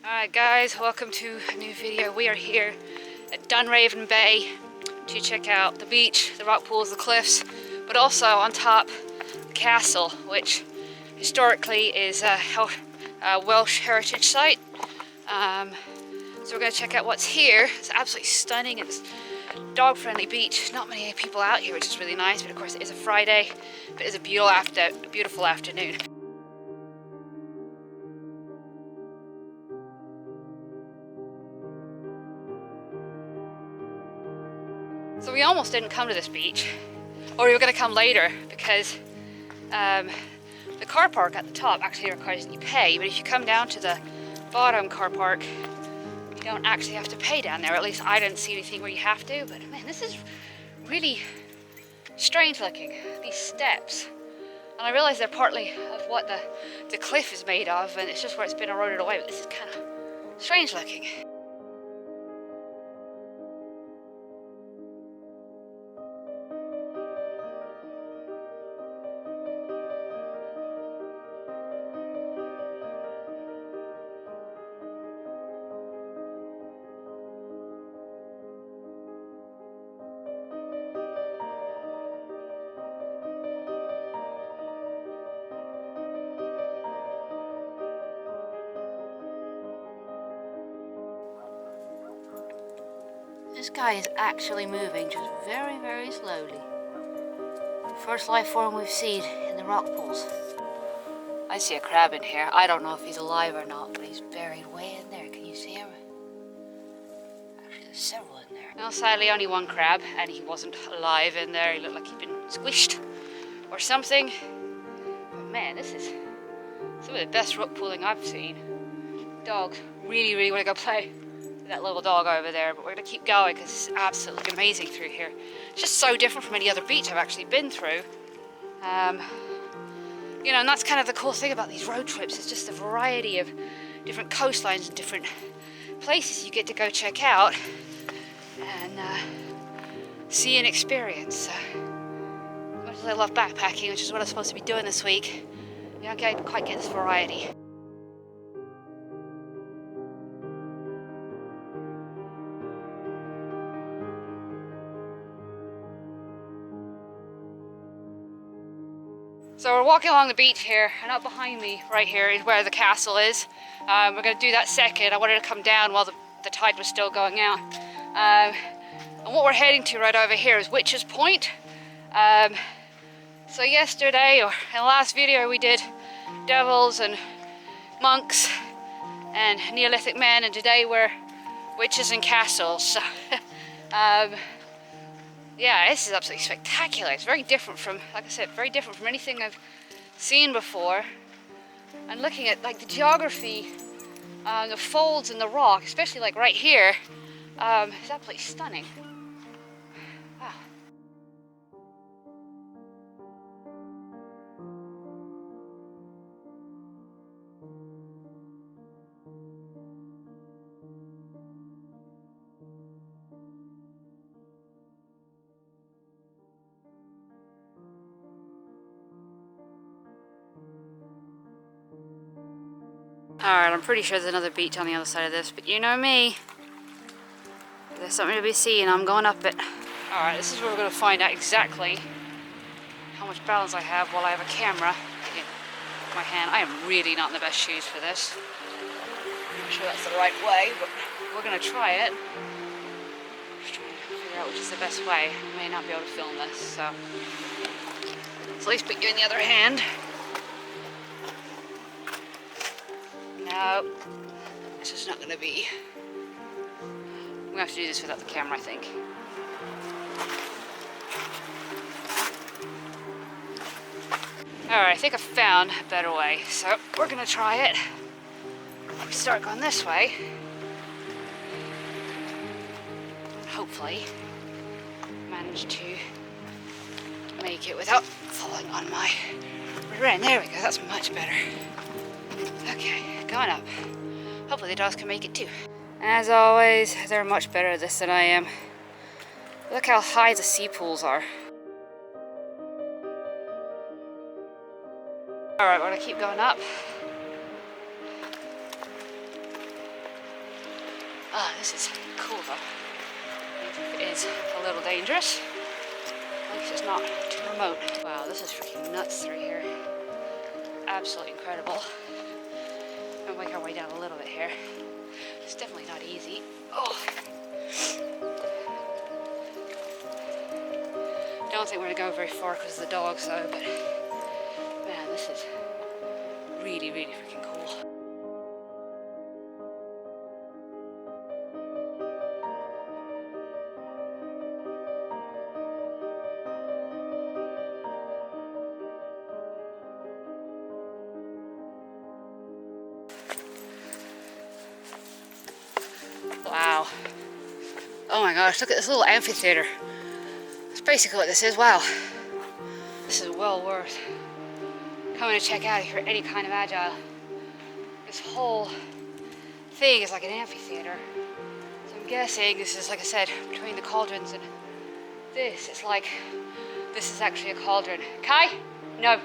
Alright guys, welcome to a new video. We are here at Dunraven Bay to check out the beach, the rock pools, the cliffs, but also on top the castle, which historically is a Welsh heritage site. So we're going to check out what's here. It's absolutely stunning. It's a dog-friendly beach. Not many people out here, which is really nice, but of course it is a Friday, but it's a beautiful afternoon. So we almost didn't come to this beach, or we were going to come later because the car park at the top actually requires that you pay, but if you come down to the bottom car park, you don't actually have to pay down there. At least I didn't see anything where you have to, but man, this is really strange looking, these steps. And I realize they're partly of what the cliff is made of, and it's just where it's been eroded away, but this is kind of strange looking. This guy is actually moving just very, very slowly. First life form we've seen in the rock pools. I see a crab in here. I don't know if he's alive or not, but he's buried way in there. Can you see him? Actually, there's several in there. Now, sadly, only one crab, and he wasn't alive in there. He looked like he'd been squished or something. But man, this is some of the best rock pooling I've seen. Dogs really, really want to go play. That little dog over there, but we're going to keep going because it's absolutely amazing through here. It's just so different from any other beach I've actually been through. You know, and that's kind of the cool thing about these road trips. It's just a variety of different coastlines and different places you get to go check out and see and experience. As much as I love backpacking, which is what I'm supposed to be doing this week, you don't quite get this variety. So we're walking along the beach here, and up behind me right here is where the castle is. We're going to do that second. I wanted to come down while the tide was still going out. And what we're heading to right over here is Witch's Point. So yesterday, or in the last video, we did devils and monks and Neolithic men, and today we're witches and castles. So, yeah, this is absolutely spectacular. It's very different from, like I said, very different from anything I've seen before. And looking at like the geography, the folds in the rock, especially like right here, is absolutely stunning. Wow. Alright, I'm pretty sure there's another beach on the other side of this, but you know me. If there's something to be seen, I'm going up it. Alright, this is where we're going to find out exactly how much balance I have while I have a camera in my hand. I am really not in the best shoes for this. I'm not sure that's the right way, but we're going to try it. Just trying to figure out which is the best way. I may not be able to film this, so at least put you in the other hand. No, this is not going to be. I'm going to have to do this without the camera, I think. Alright, I think I found a better way, so we're going to try it. We start going this way. Hopefully, manage to make it without falling on my rear end. There we go, that's much better. Okay, going up. Hopefully the dogs can make it too. As always, they're much better at this than I am. Look how high the sea pools are. Alright, we're gonna keep going up. Ah, this is cool though. It is a little dangerous. At least it's not too remote. Wow, this is freaking nuts through here. Absolutely incredible. We'll make our way down a little bit here. It's definitely not easy. Oh. Don't think we're gonna go very far because of the dogs though, but man, this is really, really freaking cool. Wow. Oh my gosh, look at this little amphitheater. That's basically what this is. Wow. This is well worth coming to check out if you're any kind of agile. This whole thing is like an amphitheater. So I'm guessing this is, like I said, between the cauldrons and this. It's like, this is actually a cauldron. Kai? No.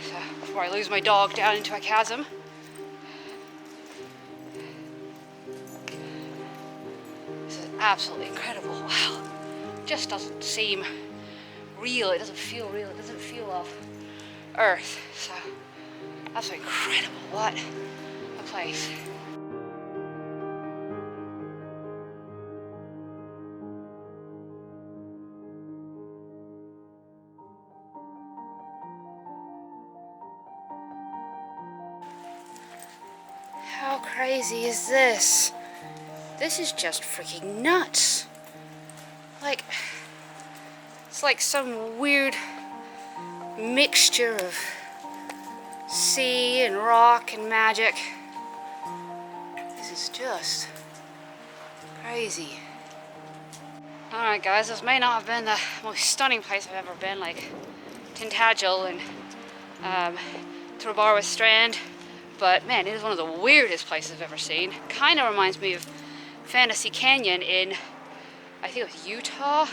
So before I lose my dog down into a chasm. Absolutely incredible. Wow. Just doesn't seem real. It doesn't feel real. It doesn't feel off Earth. So that's incredible. What a place. How crazy is this? This is just freaking nuts. Like, it's like some weird mixture of sea and rock and magic. This is just crazy. Alright guys, this may not have been the most stunning place I've ever been, like Tintagel and Turbarwa Strand, but man, it is one of the weirdest places I've ever seen. Kind of reminds me of Fantasy Canyon in, I think it was Utah,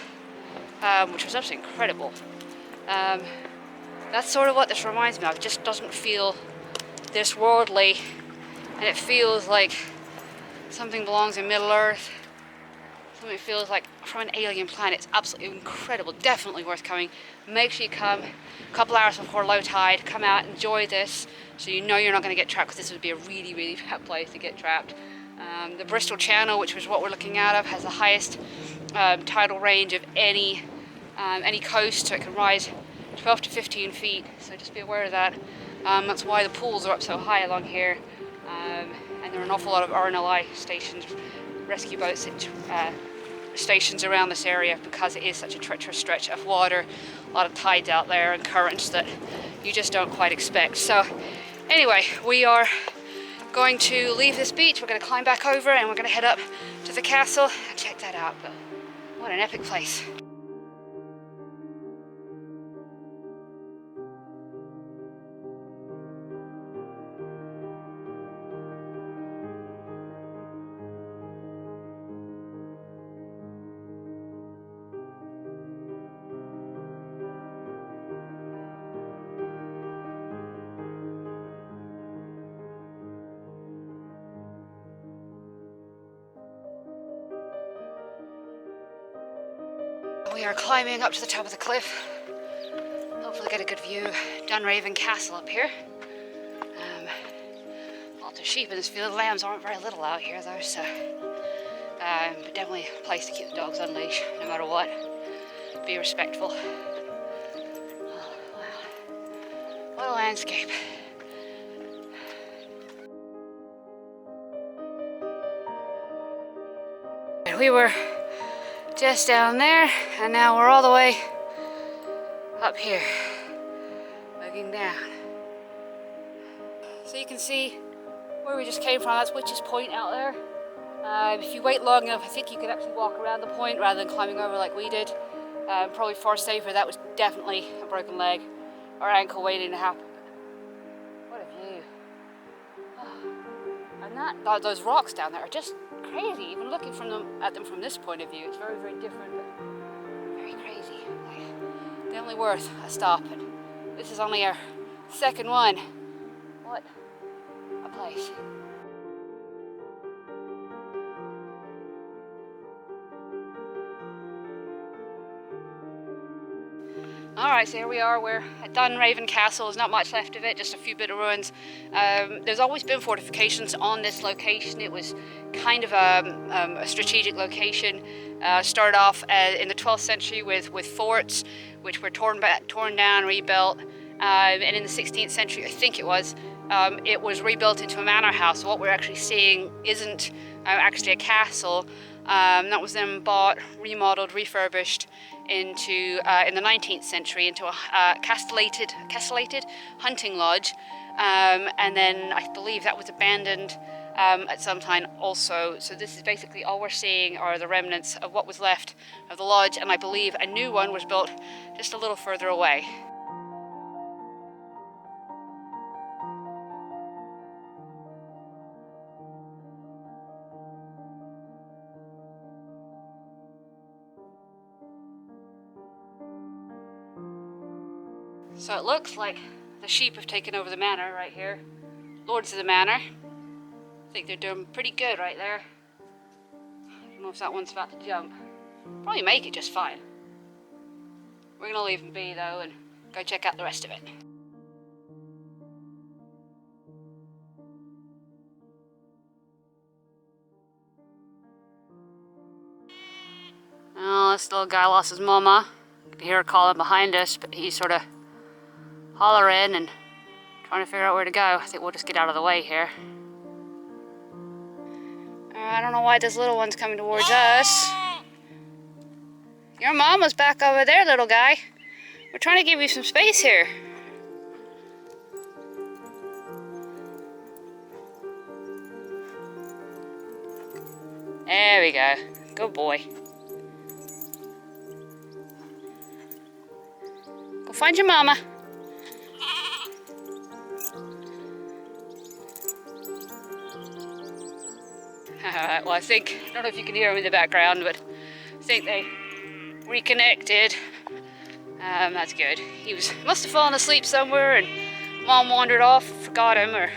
which was absolutely incredible. That's sort of what this reminds me of. It just doesn't feel this worldly, and it feels like something belongs in Middle Earth. Something feels like from an alien planet. It's absolutely incredible. Definitely worth coming. Make sure you come a couple hours before low tide. Come out, enjoy this, so you know you're not going to get trapped, because this would be a really, really bad place to get trapped. The Bristol Channel, which was what we're looking out of, has the highest tidal range of any coast, so it can rise 12 to 15 feet, so just be aware of that. That's why the pools are up so high along here, and there are an awful lot of RNLI stations, rescue boats, stations around this area, because it is such a treacherous stretch of water, a lot of tides out there and currents that you just don't quite expect. So anyway, we are going to leave this beach, we're going to climb back over, and we're going to head up to the castle and check that out. But what an epic place. We are climbing up to the top of the cliff. Hopefully get a good view. Dunraven Castle up here. Lots of sheep in this field. Lambs aren't very little out here though, so but definitely a place to keep the dogs on leash, no matter what. Be respectful. Oh, wow. What a landscape. We were just down there, and now we're all the way up here, looking down. So you can see where we just came from. That's Witch's Point out there. If you wait long enough, I think you could actually walk around the point rather than climbing over like we did. Probably far safer. That was definitely a broken leg or ankle waiting to happen. What a view. Oh. And those rocks down there are just crazy. Even looking at them from this point of view, it's very, very different, but very crazy. Like, definitely worth a stop. And this is only our second one. What a place. Alright, so here we are, we're at Dunraven Castle. There's not much left of it, just a few bit of ruins. There's always been fortifications on this location. It was kind of a strategic location. Started off in the 12th century with forts, which were torn down, rebuilt. And in the 16th century, I think it was rebuilt into a manor house. So what we're actually seeing isn't actually a castle. That was then bought, remodeled, refurbished into in the 19th century into a castellated hunting lodge, and then I believe that was abandoned at some time also. So this is basically all we're seeing are the remnants of what was left of the lodge, and I believe a new one was built just a little further away. So it looks like the sheep have taken over the manor right here. Lords of the manor. I think they're doing pretty good right there. I don't know if that one's about to jump. Probably make it just fine. We're gonna leave them be though and go check out the rest of it. Oh, this little guy lost his mama. You can hear her calling behind us, but he's sort of hollering and trying to figure out where to go. I think we'll just get out of the way here. I don't know why this little one's coming towards us. Your mama's back over there, little guy. We're trying to give you some space here. There we go. Good boy. Go find your mama. Well, I don't know if you can hear him in the background, but I think they reconnected. That's good. He must have fallen asleep somewhere and Mom wandered off, forgot him, or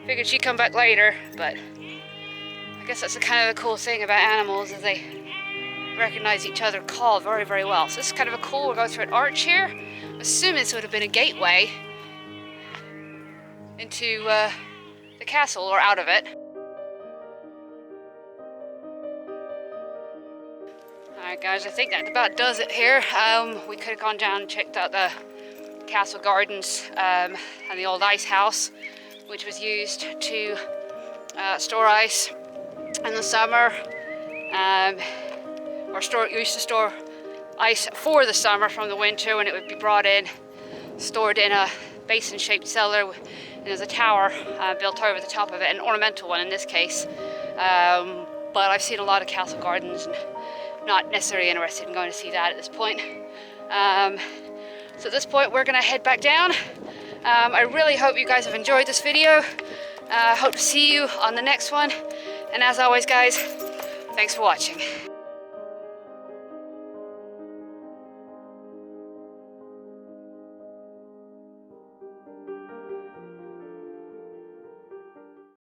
figured she'd come back later. But I guess that's the kind of the cool thing about animals, is they recognize each other call very, very well. So this is kind of a cool, we're going through an arch here. I'm assuming this would have been a gateway into the castle, or out of it. Alright guys, I think that about does it here. We could have gone down and checked out the castle gardens and the old ice house, which was used to store ice in the summer, used to store ice for the summer from the winter when it would be brought in, stored in a basin-shaped cellar, and there's a tower built over the top of it, an ornamental one in this case. But I've seen a lot of castle gardens and not necessarily interested in going to see that at this point. So at this point we're gonna head back down. I really hope you guys have enjoyed this video. Hope to see you on the next one. And as always guys, thanks for watching.